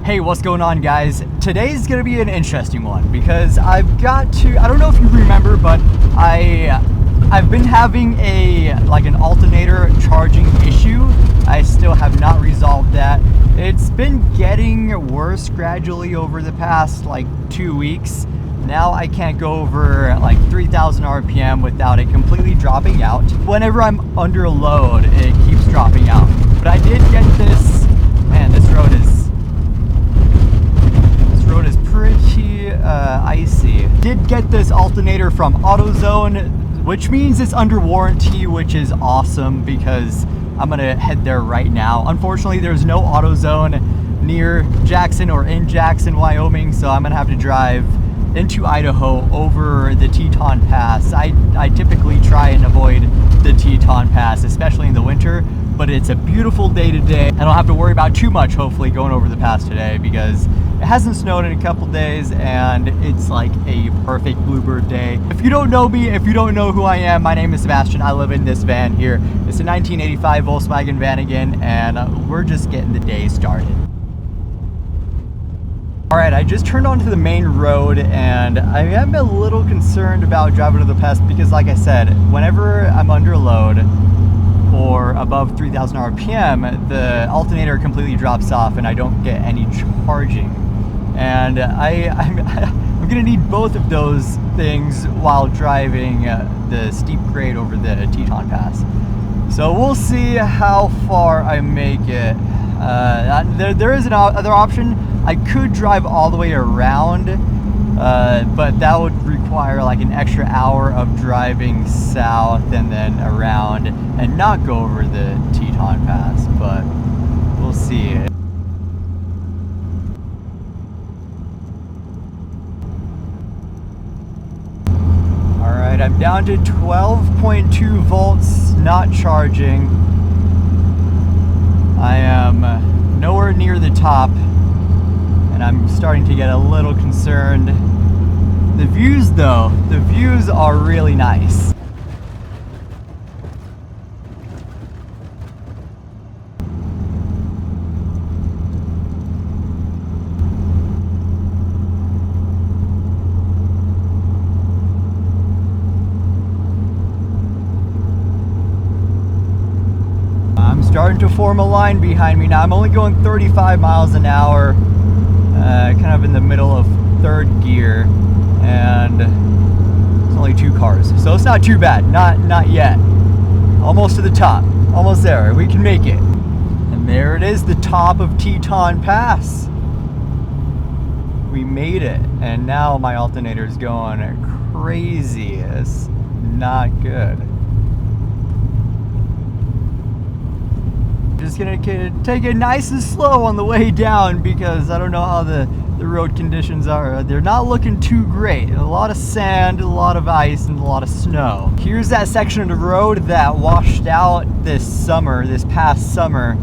Hey, what's going on, guys? Today's gonna be an interesting one because I don't know if you remember, but I've been having an alternator charging issue. I still have not resolved that. It's been getting worse gradually over the past 2 weeks. Now I can't go over 3,000 RPM without it completely dropping out. Whenever I'm under load, it keeps dropping out. But I did get this, man, this road is pretty icy. Did get this alternator from AutoZone, which means it's under warranty, which is awesome because I'm gonna head there right now. Unfortunately, there's no AutoZone near Jackson or in Jackson, Wyoming, so I'm gonna have to drive into Idaho over the Teton Pass. I typically try and avoid the Teton Pass, especially in the winter, but it's a beautiful day today. I don't have to worry about too much, hopefully, going over the pass today because it hasn't snowed in a couple days and it's like a perfect bluebird day. If you don't know me, if you don't know who I am, my name is Sebastian. I live in this van here. It's a 1985 Volkswagen Vanagon, and we're just getting the day started. Alright, I just turned onto the main road and I am a little concerned about driving to the pass because, like I said, whenever I'm under load or above 3,000 RPM, the alternator completely drops off and I don't get any charging. And I'm gonna need both of those things while driving the steep grade over the Teton Pass. So we'll see how far I make it. There is another option. I could drive all the way around, but that would require an extra hour of driving south and then around and not go over the Teton Pass, but we'll see. Alright, I'm down to 12.2 volts, not charging. I am nowhere near the top, and I'm starting to get a little concerned. The views though, the views are really nice. I'm starting to form a line behind me now. I'm only going 35 miles an hour. Kind of in the middle of third gear, and it's only 2 cars, so it's not too bad. Not yet. Almost to the top. Almost there. We can make it. And there it is, the top of Teton Pass. We made it, and now my alternator is going crazy. It's not good. Just gonna take it nice and slow on the way down because I don't know how the road conditions are. They're not looking too great. A lot of sand, a lot of ice, and a lot of snow. Here's that section of the road that washed out this past summer.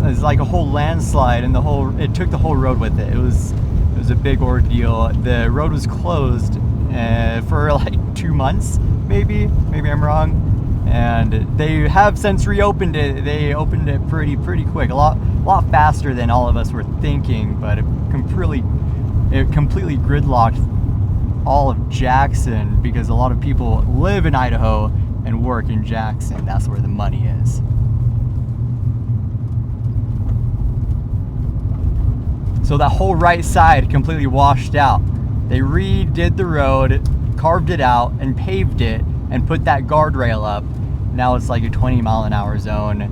It was like a whole landslide, and it took the whole road with it. It was a big ordeal. The road was closed for 2 months, maybe I'm wrong. And they have since reopened it. They opened it pretty quick, a lot faster than all of us were thinking. But it completely gridlocked all of Jackson because a lot of people live in Idaho and work in Jackson. That's where the money is. So that whole right side completely washed out. They redid the road, carved it out, and paved it, and put that guardrail up. Now it's like a 20-mile-an-hour zone.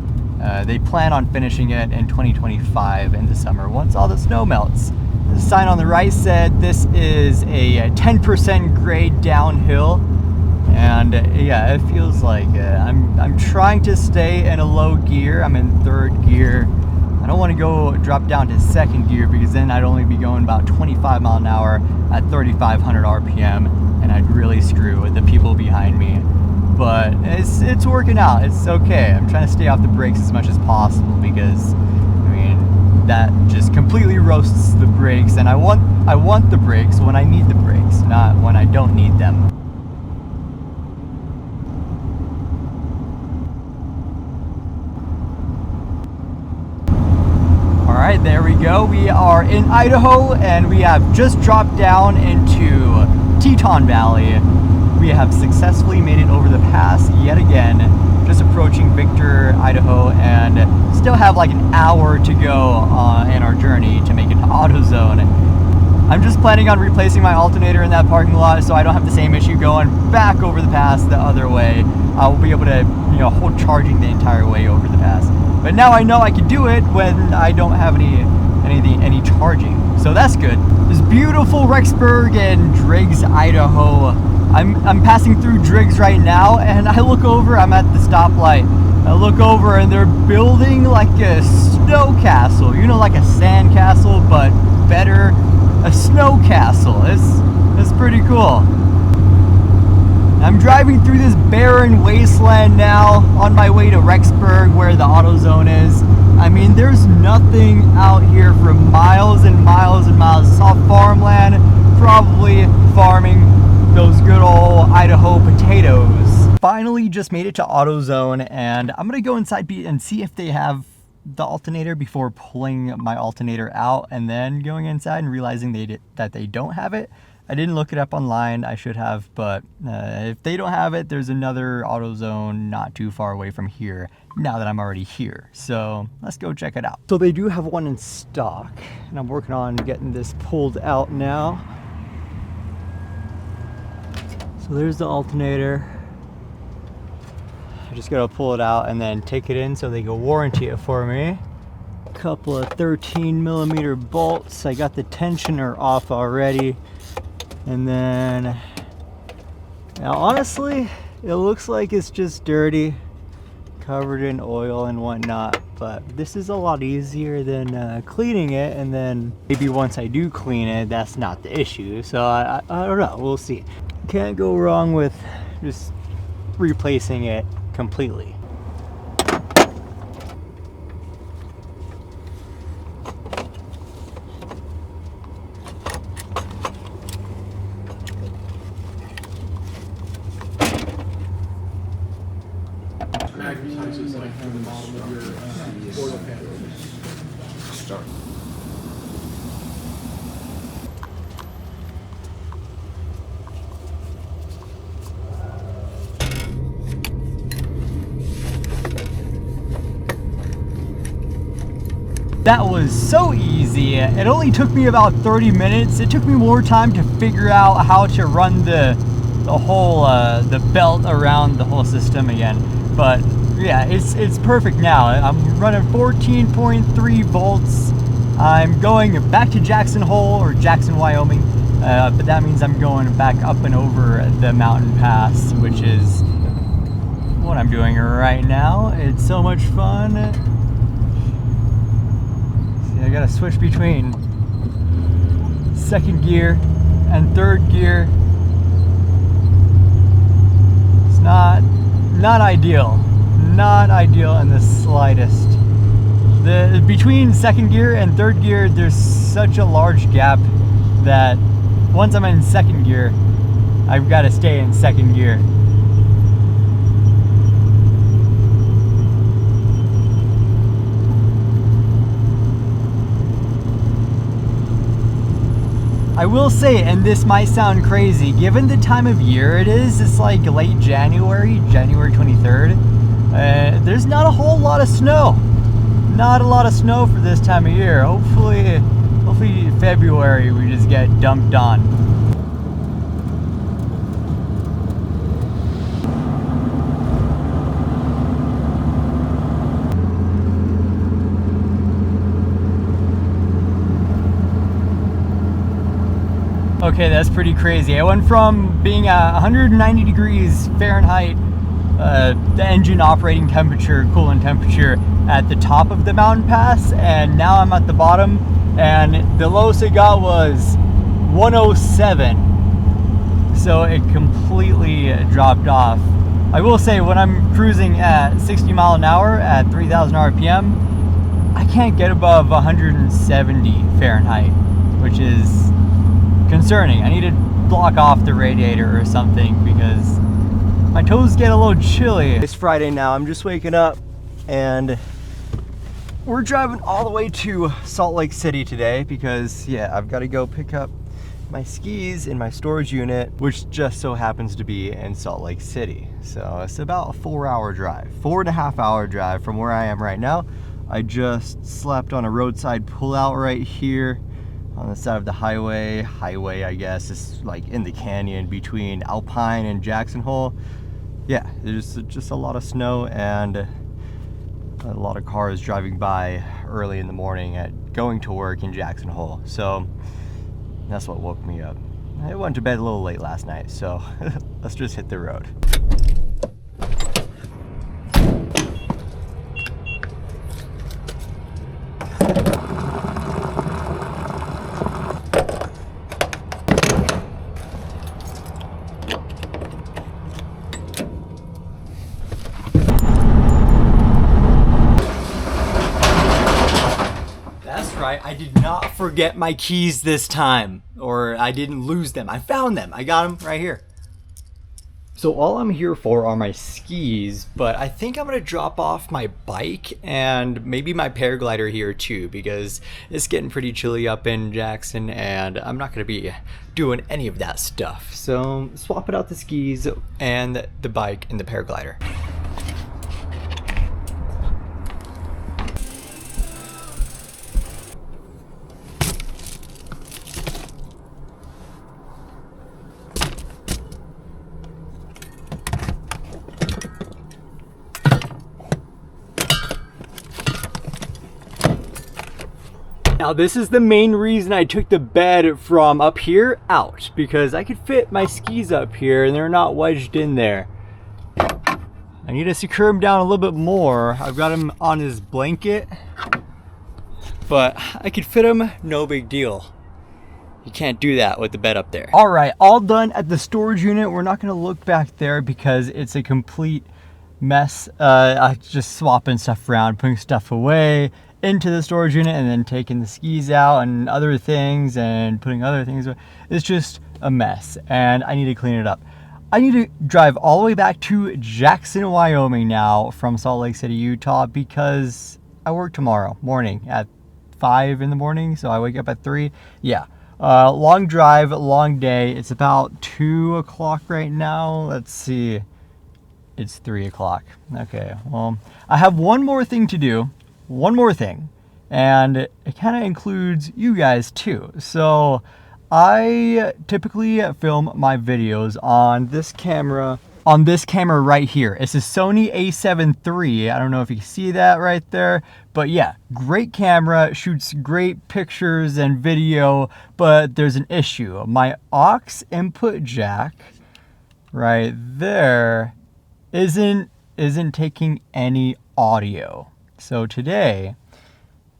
They plan on finishing it in 2025 in the summer once all the snow melts. The sign on the right said this is a 10% grade downhill, and yeah, it feels like it. I'm trying to stay in a low gear. I'm in third gear. I don't want to drop down to second gear because then I'd only be going about 25 miles an hour at 3,500 RPM, and I'd really screw with the people behind me. But it's working out. It's okay. I'm trying to stay off the brakes as much as possible because, that just completely roasts the brakes, and I want the brakes when I need the brakes, not when I don't need them. Alright, there we go. We are in Idaho and we have just dropped down into Teton Valley. We have successfully made it over the pass yet again, just approaching Victor, Idaho, and still have like an hour to go in our journey to make it to AutoZone. I'm just planning on replacing my alternator in that parking lot so I don't have the same issue going back over the pass the other way. I will be able to, hold charging the entire way over the pass. But now I know I can do it when I don't have any charging. So that's good. This beautiful Rexburg and Driggs, Idaho. I'm passing through Driggs right now, and I look over, I'm at the stoplight. I look over and they're building like a snow castle. Like a sand castle, but better. A snow castle. It's pretty cool. I'm driving through this barren wasteland now on my way to Rexburg where the AutoZone is. I mean, there's nothing out here for miles and miles and miles. It's all farmland, probably farming those good old Idaho potatoes. Finally just made it to AutoZone, and I'm gonna go inside and see if they have the alternator before pulling my alternator out and then going inside and realizing that they don't have it. I didn't look it up online, I should have, but if they don't have it, there's another AutoZone not too far away from here now that I'm already here. So let's go check it out. So they do have one in stock, and I'm working on getting this pulled out now. So there's the alternator. I just gotta pull it out and then take it in so they can warranty it for me. A couple of 13mm bolts. I got the tensioner off already. And then, now honestly, it looks like it's just dirty, covered in oil and whatnot, but this is a lot easier than cleaning it, and then maybe once I do clean it, that's not the issue. So I don't know, we'll see. Can't go wrong with just replacing it completely. Magnetizes like from the bottom of your oil pan. Start. That was so easy. It only took me about 30 minutes. It took me more time to figure out how to run the whole the belt around the whole system again. But yeah, it's perfect now. I'm running 14.3 volts. I'm going back to Jackson Hole or Jackson, Wyoming. But that means I'm going back up and over the mountain pass, which is what I'm doing right now. It's so much fun. I gotta switch between second gear and third gear. It's not ideal. Not ideal in the slightest. Between second gear and third gear, there's such a large gap that once I'm in second gear, I've got to stay in second gear. I will say, and this might sound crazy, given the time of year it is, it's like late January 23rd. There's not a whole lot of snow. Not a lot of snow for this time of year. Hopefully February we just get dumped on. Okay, that's pretty crazy. I went from being at 190 degrees Fahrenheit, the engine operating temperature, coolant temperature at the top of the mountain pass, and now I'm at the bottom, and the lowest it got was 107. So it completely dropped off. I will say, when I'm cruising at 60 mile an hour at 3,000 RPM, I can't get above 170 Fahrenheit, which is concerning. I need to block off the radiator or something because my toes get a little chilly. It's Friday now. I'm just waking up and we're driving all the way to Salt Lake City today because, yeah, I've got to go pick up my skis in my storage unit, which just so happens to be in Salt Lake City. So it's about a 4-hour drive, 4.5-hour drive from where I am right now. I just slept on a roadside pullout right here on the side of the highway. I guess it's like in the canyon between Alpine and Jackson Hole. Yeah, there's just a lot of snow and a lot of cars driving by early in the morning at going to work in Jackson Hole. So that's what woke me up. I went to bed a little late last night, so let's just hit the road. I did not forget my keys this time, or I didn't lose them. I found them. I got them right here. So all I'm here for are my skis, but I think I'm gonna drop off my bike and maybe my paraglider here too, because it's getting pretty chilly up in Jackson and I'm not gonna be doing any of that stuff. So swapping out the skis and the bike and the paraglider. Now this is the main reason I took the bed from up here out, because I could fit my skis up here and they're not wedged in there. I need to secure them down a little bit more. I've got them on his blanket, but I could fit them, no big deal. You can't do that with the bed up there. All right, all done at the storage unit. We're not gonna look back there because it's a complete mess. I just swapping stuff around, putting stuff away into the storage unit and then taking the skis out and other things and putting other things away. It's just a mess and I need to clean it up. I need to drive all the way back to Jackson, Wyoming now from Salt Lake City, Utah, because I work tomorrow morning at 5 in the morning, so I wake up at 3. Yeah, long drive, long day. It's about 2 o'clock right now. Let's see, it's 3 o'clock. Okay, well, I have one more thing to do. One more thing, and it kind of includes you guys too. So I typically film my videos on this camera right here. It's a Sony a7 III. I don't know if you can see that right there, but yeah, great camera, shoots great pictures and video, but there's an issue. My aux input jack right there isn't taking any audio. So today,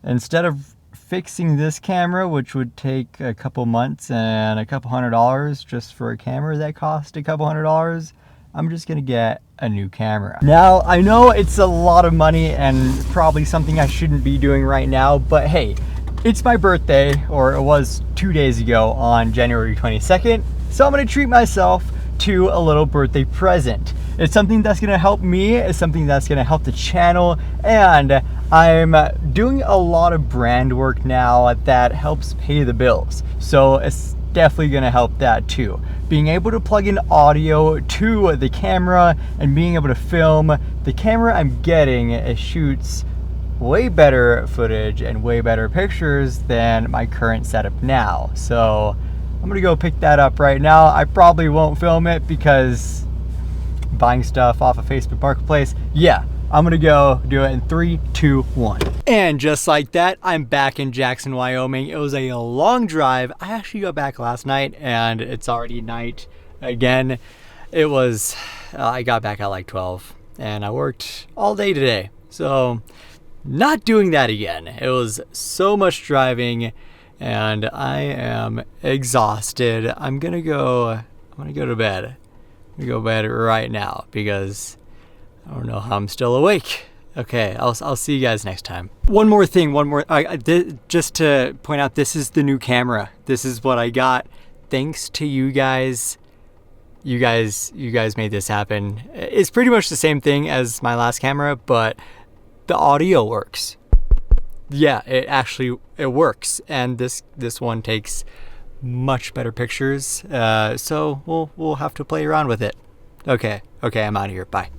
instead of fixing this camera, which would take a couple months and a couple $100 just for a camera that cost a couple $100, I'm just gonna get a new camera. Now, I know it's a lot of money and probably something I shouldn't be doing right now, but hey, it's my birthday, or it was 2 days ago on January 22nd, so I'm gonna treat myself to a little birthday present. It's something that's gonna help me, it's something that's gonna help the channel, and I'm doing a lot of brand work now that helps pay the bills. So it's definitely gonna help that too. Being able to plug in audio to the camera and being able to film, the camera I'm getting, it shoots way better footage and way better pictures than my current setup now. So I'm gonna go pick that up right now. I probably won't film it because buying stuff off of Facebook Marketplace. Yeah, I'm gonna go do it in 3, 2, 1. And just like that, I'm back in Jackson, Wyoming. It was a long drive. I actually got back last night and it's already night again. It was, I got back at like 12 and I worked all day today. So not doing that again. It was so much driving and I am exhausted. I'm gonna go to bed. I'm gonna go to bed right now because I don't know how I'm still awake. Okay, I'll see you guys next time. One more thing, just to point out, this is the new camera. This is what I got thanks to you guys. You guys made this happen. It's pretty much the same thing as my last camera, but the audio works. yeah, it works, and this one takes much better pictures. So we'll have to play around with it. Okay, I'm out of here. Bye.